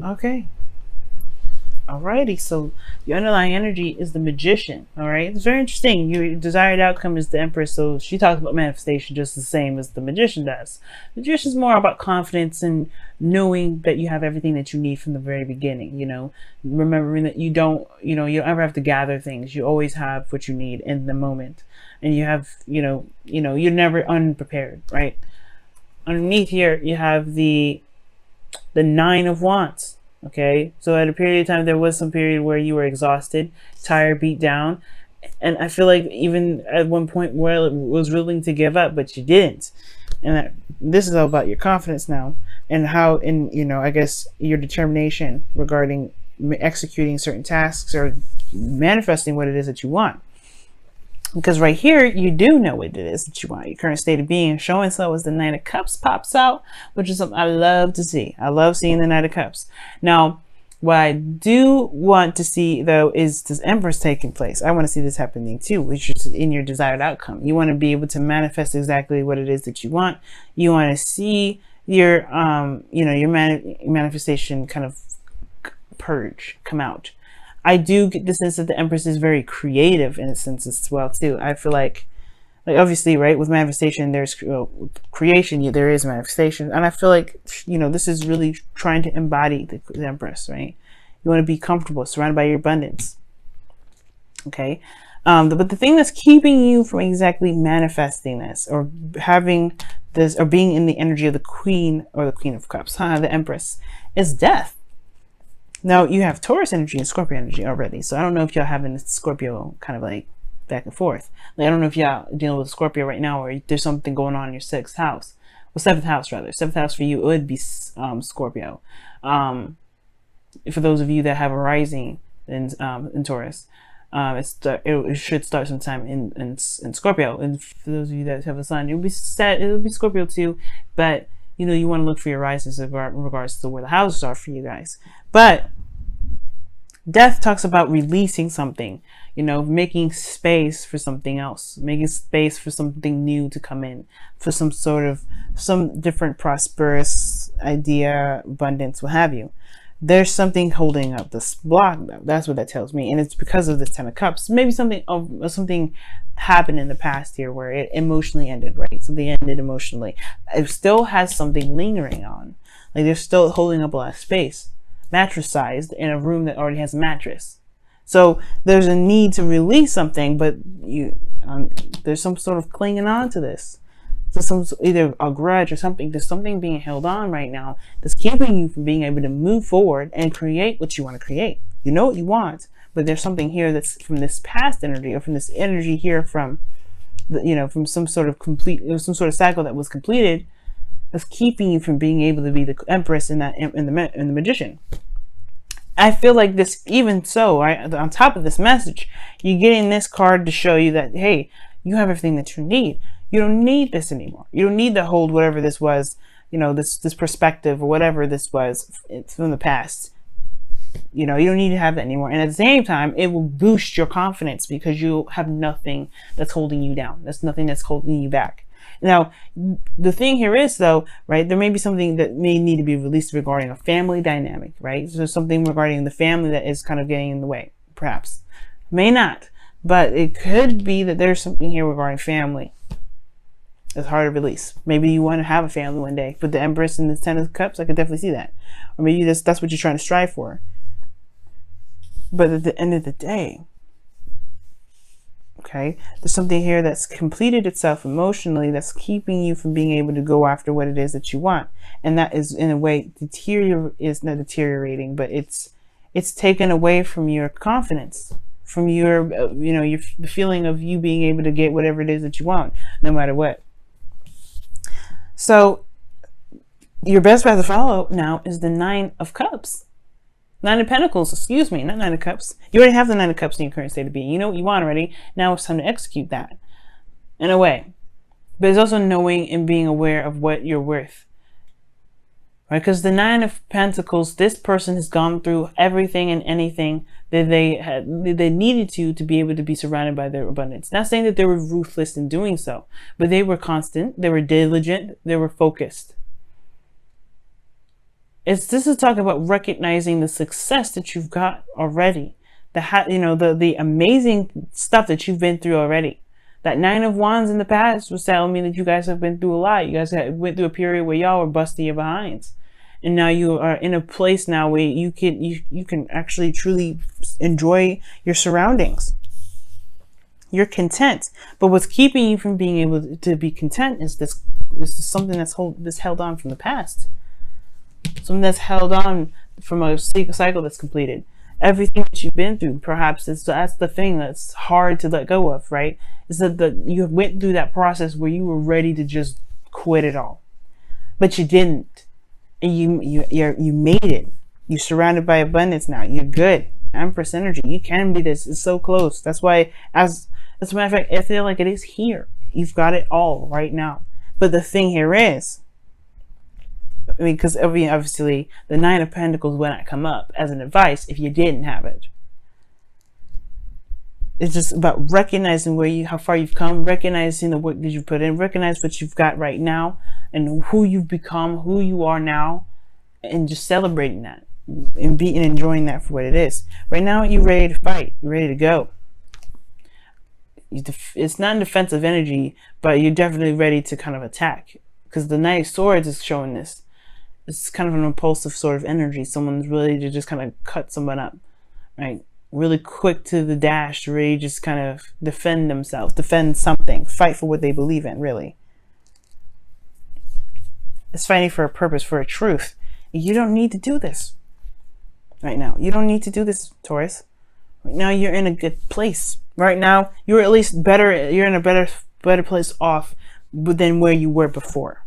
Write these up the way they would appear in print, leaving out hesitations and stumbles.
Okay. Alrighty, so the underlying energy is the magician. All right, it's very interesting. Your desired outcome is the empress, so she talks about manifestation just the same as the magician does. The magician is more about confidence and knowing that you have everything that you need from the very beginning. You know, remembering that you don't ever have to gather things. You always have what you need in the moment, and you have, you're never unprepared, right? Underneath here, you have the Nine of Wands. Okay, so at a period of time, there was some period where you were exhausted, tired, beat down, and I feel like even at one point where it was willing to give up, but you didn't. And this is all about your confidence now, and how, in I guess your determination regarding executing certain tasks or manifesting what it is that you want. Because right here, you do know what it is that you want. Your current state of being showing so as the Knight of Cups pops out, which is something I love to see. I love seeing the Knight of Cups. Now, what I do want to see, though, is this Empress taking place. I want to see this happening, too, which is in your desired outcome. You want to be able to manifest exactly what it is that you want. You want to see your, your manifestation kind of purge, come out. I do get the sense that the Empress is very creative in a sense as well too. I feel like obviously, right, with manifestation, there's creation, there is manifestation, and I feel like this is really trying to embody the Empress, right? You want to be comfortable, surrounded by your abundance. Okay, but the thing that's keeping you from exactly manifesting this, or having this, or being in the energy of the Queen or the Queen of Cups, the Empress, is death. Now, you have Taurus energy and Scorpio energy already. So I don't know if y'all having Scorpio kind of like back and forth. Like, I don't know if y'all dealing with Scorpio right now, or there's something going on in your sixth house. Well, seventh house, rather. Seventh house for you would be Scorpio. For those of you that have a rising in Taurus, it should start sometime in Scorpio. And for those of you that have a sun, it would be Scorpio too. But you want to look for your rises in regards to where the houses are for you guys. But death talks about releasing something, making space for something else, making space for something new to come in, for some different prosperous idea, abundance, what have you. There's something holding up this block. That's what that tells me. And it's because of the Ten of Cups. Maybe something happened in the past here where it emotionally ended, right? Something ended emotionally. It still has something lingering on. Like, they're still holding up a lot of space, mattress sized, in a room that already has a mattress. So there's a need to release something, but there's some sort of clinging on to this. So either a grudge or something. There's something being held on right now that's keeping you from being able to move forward and create what you want to create. You know what you want, but there's something here that's from this past energy, or from this energy here from from some sort of cycle that was completed, that's keeping you from being able to be the Empress in the Magician. I feel like this, even so, right, on top of this message, you're getting this card to show you that, hey, you have everything that you need. You don't need this anymore. You don't need to hold whatever this was, this perspective or whatever this was from the past. You don't need to have that anymore. And at the same time, it will boost your confidence because you have nothing that's holding you down. There's nothing that's holding you back. Now, the thing here is, though, right, there may be something that may need to be released regarding a family dynamic, right? So something regarding the family that is kind of getting in the way, perhaps. May not, but it could be that there's something here regarding family. It's hard to release. Maybe you want to have a family one day. But the Empress and the Ten of Cups, I could definitely see that. Or maybe that's what you're trying to strive for. But at the end of the day, okay, there's something here that's completed itself emotionally that's keeping you from being able to go after what it is that you want. And that is, in a way, is not deteriorating, but it's taken away from your confidence, from your, the feeling of you being able to get whatever it is that you want, no matter what. So your best path to follow now is the Nine of Cups. Nine of Pentacles, excuse me, not Nine of Cups. You already have the Nine of Cups in your current state of being. You know what you want already. Now it's time to execute that in a way. But it's also knowing and being aware of what you're worth. Right? Because the Nine of Pentacles, this person has gone through everything and anything that they needed to be able to be surrounded by their abundance. Not saying that they were ruthless in doing so, but they were constant, they were diligent, they were focused. This is talking about recognizing the success that you've got already, the amazing stuff that you've been through already. That Nine of Wands in the past was telling me that you guys have been through a lot. You guys went through a period where y'all were busting your behinds, and now you are in a place now where you can actually truly enjoy your surroundings. You're content, but what's keeping you from being able to be content is this is something that's held on from the past. Something that's held on from a cycle that's completed. Everything that you've been through, perhaps that's the thing that's hard to let go of, right? Is that you went through that process where you were ready to just quit it all, but you didn't, and you made it. You're surrounded by abundance now. You're good. Empress energy. You can be this. It's so close. That's why, as a matter of fact, I feel like it is here. You've got it all right now. But the thing here is, I mean, because obviously the Nine of Pentacles will not come up as an advice if you didn't have it. It's just about recognizing how far you've come, recognizing the work that you put in, recognize what you've got right now, and who you've become, who you are now, and just celebrating that and enjoying that for what it is. Right now, you're ready to fight. You're ready to go. It's not in defensive energy, but you're definitely ready to kind of attack, because the Knight of Swords is showing this. It's kind of an impulsive sort of energy. Someone's ready to just kind of cut someone up, right? Really quick to the dash, to really just kind of defend themselves, defend something, fight for what they believe in, really. It's fighting for a purpose, for a truth. You don't need to do this right now. You don't need to do this, Taurus. Right now, you're in a good place. Right now, you're at least better. You're in a better place off than where you were before.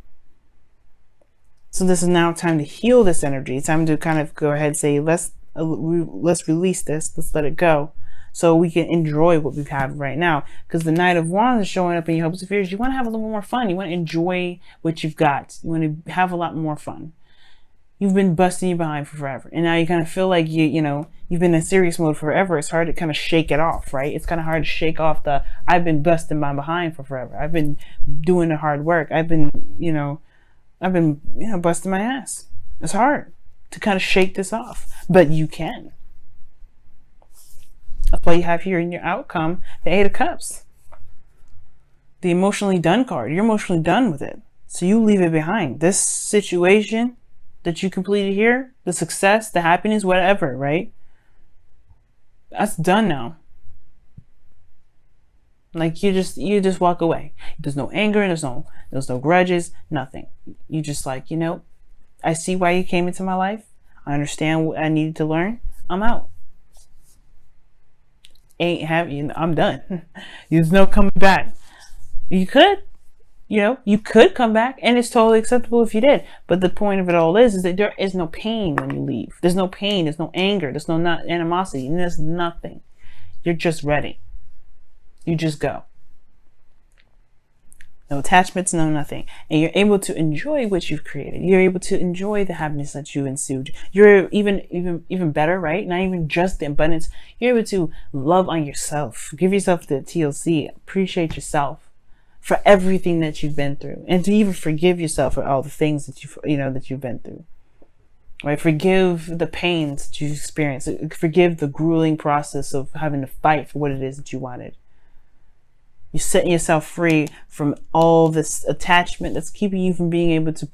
So this is now time to heal this energy. It's time to kind of go ahead and say, let's release this. Let's let it go, so we can enjoy what we have right now. Because the Knight of Wands is showing up in your hopes and fears. You want to have a little more fun. You want to enjoy what you've got. You want to have a lot more fun. You've been busting your behind for forever, and now you kind of feel like you've been in serious mode forever. It's hard to kind of shake it off, right? It's kind of hard to shake off the I've been busting my behind for forever. I've been doing the hard work. I've been busting my ass. It's hard to kind of shake this off, but you can. That's why you have here in your outcome the Eight of Cups, the emotionally done card. You're emotionally done with it, so you leave it behind. This situation that you completed here, the success, the happiness, whatever, right? That's done now. Like you just walk away. There's no anger, there's no grudges, nothing. You just like, I see why you came into my life. I understand what I needed to learn. I'm out. I'm done. There's no coming back. You could come back, and it's totally acceptable if you did. But the point of it all is that there is no pain when you leave. There's no pain. There's no anger. There's no animosity. And there's nothing. You're just ready. You just go. No attachments, no nothing. And you're able to enjoy what you've created. You're able to enjoy the happiness that you ensued. You're even better, right? Not even just the abundance. You're able to love on yourself. Give yourself the TLC. Appreciate yourself for everything that you've been through, and to even forgive yourself for all the things that you've been through. Right? Forgive the pains that you've experienced. Forgive the grueling process of having to fight for what it is that you wanted. You're setting yourself free from all this attachment that's keeping you from being able to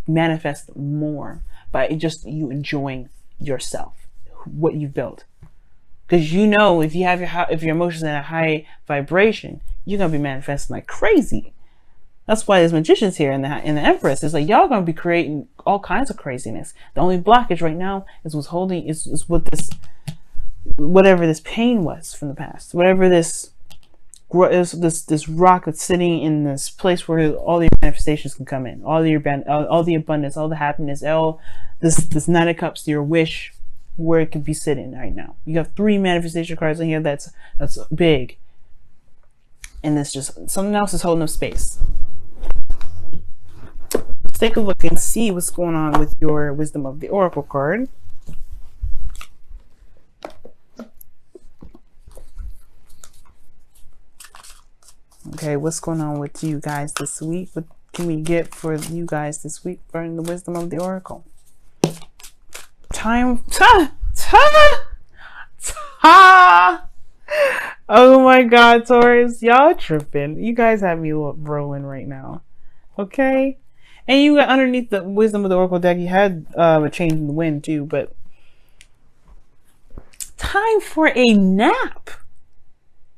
manifest more by just you enjoying yourself, what you've built. Because if you have if your emotions at a high vibration, you're gonna be manifesting like crazy. That's why there's magicians here in the Empress. It's like y'all gonna be creating all kinds of craziness. The only blockage right now is what whatever this pain was from the past, whatever this rock that's sitting in this place where all the manifestations can come in, all the abundance, all the happiness, all this Nine of Cups, your wish, where it could be sitting right now. You have 3 manifestation cards in here. That's big, and it's just something else is holding up space. Let's take a look and see what's going on with your Wisdom of the Oracle card. Okay, what's going on with you guys this week? What can we get for you guys this week for the Wisdom of the Oracle? Time. Oh my God, Taurus, y'all tripping. You guys have me rolling right now. Okay? And you got underneath the wisdom of the Oracle deck, you had a change in the wind too, but time for a nap.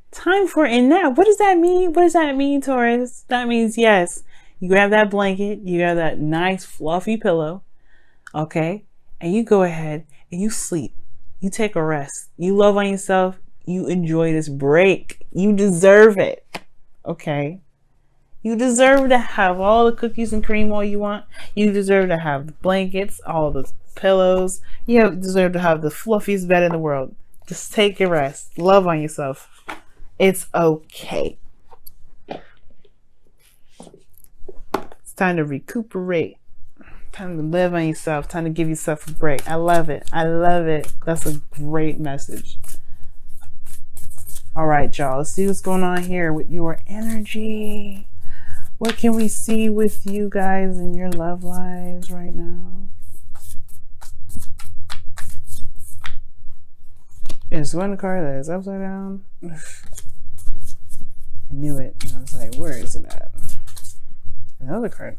Time for a nap. What does that mean? What does that mean, Taurus? That means, yes, you grab that blanket, you grab that nice fluffy pillow, okay? And you go ahead and you sleep. You take a rest. You love on yourself. You enjoy this break. You deserve it, okay? You deserve to have all the cookies and cream all you want. You deserve to have the blankets, all the pillows. You deserve to have the fluffiest bed in the world. Just take a rest. Love on yourself. It's okay. It's time to recuperate. Time to live on yourself. Time to give yourself a break. I love it. I love it. That's a great message. All right, y'all. Let's see what's going on here with your energy. What can we see with you guys in your love lives right now? It's one card that is upside down. I knew it. I was like, where is it at? Another card.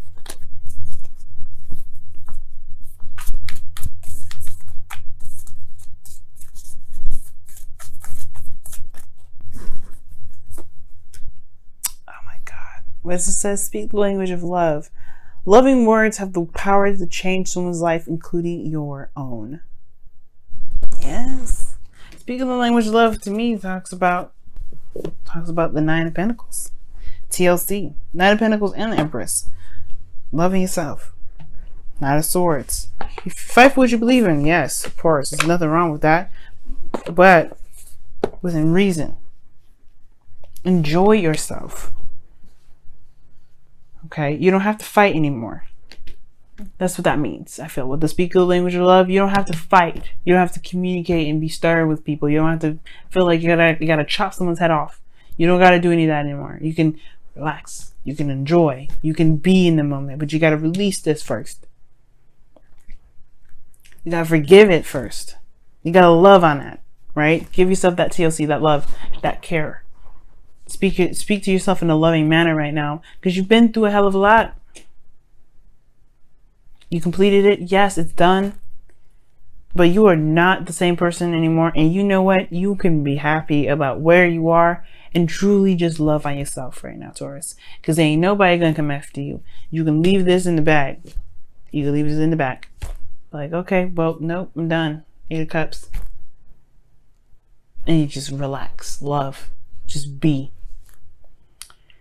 As it says, speak the language of love. Loving words have the power to change someone's life, including your own. Yes. Speaking the language of love to me talks about the Nine of Pentacles. TLC. Nine of Pentacles and the Empress. Loving yourself. Knight of Swords. You fight for what you believe in. Yes, of course. There's nothing wrong with that. But within reason. Enjoy yourself. Okay, you don't have to fight anymore. That's what that means. I feel with the speak of the language of love, you don't have to fight. You don't have to communicate and be stern with people. You don't have to feel like you gotta chop someone's head off. You don't gotta do any of that anymore. You can relax. You can enjoy. You can be in the moment, but you gotta release this first. You gotta forgive it first. You gotta love on that, right? Give yourself that TLC, that love, that care. Speak to yourself in a loving manner right now, because you've been through a hell of a lot. You completed it. Yes, it's done. But you are not the same person anymore. And you know what? You can be happy about where you are and truly just love on yourself right now, Taurus. Because ain't nobody going to come after you. You can leave this in the bag. You can leave this in the back. Like, okay, well, nope, I'm done. 8 of Cups. And you just relax. Love. Just be.